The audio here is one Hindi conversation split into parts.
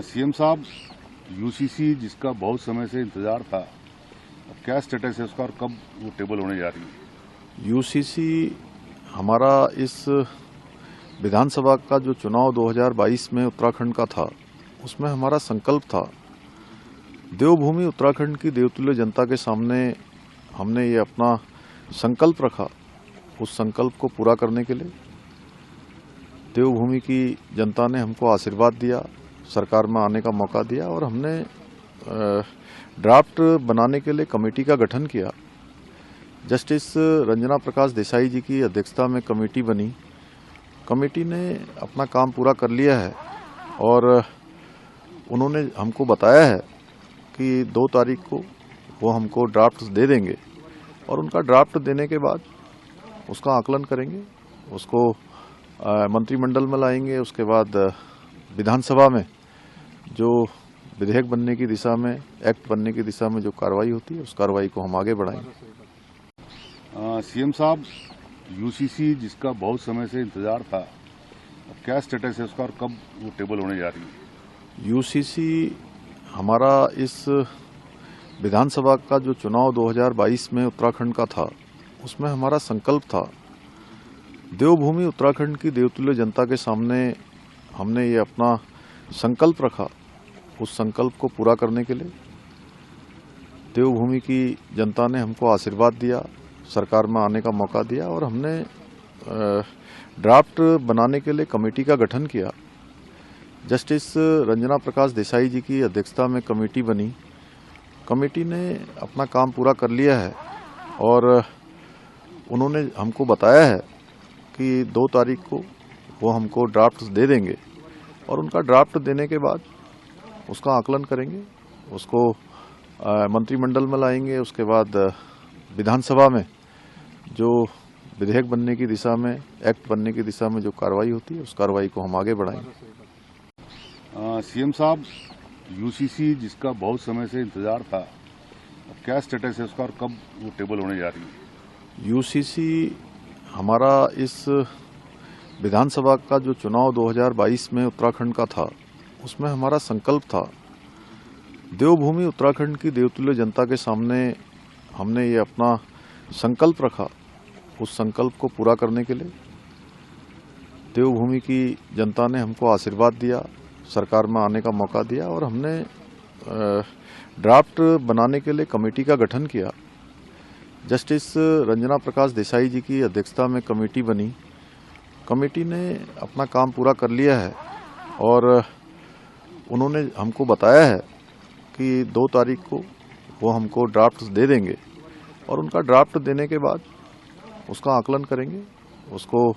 सीएम साहब, यूसीसी जिसका बहुत समय से इंतजार था, अब क्या स्टेटस है उसका और कब वो टेबल होने जा रही है? यूसीसी हमारा इस विधानसभा का जो चुनाव 2022 में उत्तराखंड का था, उसमें हमारा संकल्प था। देवभूमि उत्तराखंड की देवतुल्य जनता के सामने हमने ये अपना संकल्प रखा। उस संकल्प को पूरा करने के लिए देवभूमि की जनता ने हमको आशीर्वाद दिया, सरकार में आने का मौका दिया और हमने ड्राफ्ट बनाने के लिए कमेटी का गठन किया। जस्टिस रंजना प्रकाश देसाई जी की अध्यक्षता में कमेटी बनी। कमेटी ने अपना काम पूरा कर लिया है और उन्होंने हमको बताया है कि 2 तारीख को वो हमको ड्राफ्ट दे देंगे और उनका ड्राफ्ट देने के बाद उसका आकलन करेंगे, उसको मंत्रिमंडल में लाएंगे। उसके बाद विधानसभा में जो विधेयक बनने की दिशा में, एक्ट बनने की दिशा में जो कार्रवाई होती है, उस कार्रवाई को हम आगे बढ़ाएंगे। सीएम साहब, यूसीसी जिसका बहुत समय से इंतजार था, अब क्या स्टेटस है उसका और कब वो टेबल होने जा रही है? यूसीसी हमारा इस विधानसभा का जो चुनाव 2022 में उत्तराखंड का था, उसमें हमारा संकल्प था। देवभूमि उत्तराखंड की देवतुल्य जनता के सामने हमने ये अपना संकल्प रखा। उस संकल्प को पूरा करने के लिए देवभूमि की जनता ने हमको आशीर्वाद दिया, सरकार में आने का मौका दिया और हमने ड्राफ्ट बनाने के लिए कमेटी का गठन किया। जस्टिस रंजना प्रकाश देसाई जी की अध्यक्षता में कमेटी बनी। कमेटी ने अपना काम पूरा कर लिया है और उन्होंने हमको बताया है कि 2 तारीख को वो हमको ड्राफ्ट दे देंगे और उनका ड्राफ्ट देने के बाद उसका आकलन करेंगे, उसको मंत्रिमंडल में लाएंगे। उसके बाद विधानसभा में जो विधेयक बनने की दिशा में, एक्ट बनने की दिशा में जो कार्रवाई होती है, उस कार्रवाई को हम आगे बढ़ाएंगे। सीएम साहब, यूसीसी जिसका बहुत समय से इंतजार था, अब क्या स्टेटस है उसका और कब वो टेबल होने जा रही है? यूसीसी हमारा इस विधानसभा का जो चुनाव 2022 में उत्तराखंड का था, उसमें हमारा संकल्प था। देवभूमि उत्तराखंड की देवतुल्य जनता के सामने हमने ये अपना संकल्प रखा। उस संकल्प को पूरा करने के लिए देवभूमि की जनता ने हमको आशीर्वाद दिया, सरकार में आने का मौका दिया और हमने ड्राफ्ट बनाने के लिए कमेटी का गठन किया। जस्टिस रंजना प्रकाश देसाई जी की अध्यक्षता में कमेटी बनी। कमेटी ने अपना काम पूरा कर लिया है और उन्होंने हमको बताया है कि 2 तारीख को वो हमको ड्राफ्ट दे देंगे और उनका ड्राफ्ट देने के बाद उसका आकलन करेंगे, उसको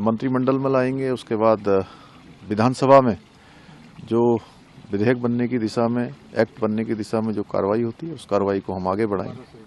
मंत्रिमंडल में लाएंगे। उसके बाद विधानसभा में जो विधेयक बनने की दिशा में, एक्ट बनने की दिशा में जो कार्रवाई होती है, उस कार्रवाई को हम आगे बढ़ाएंगे।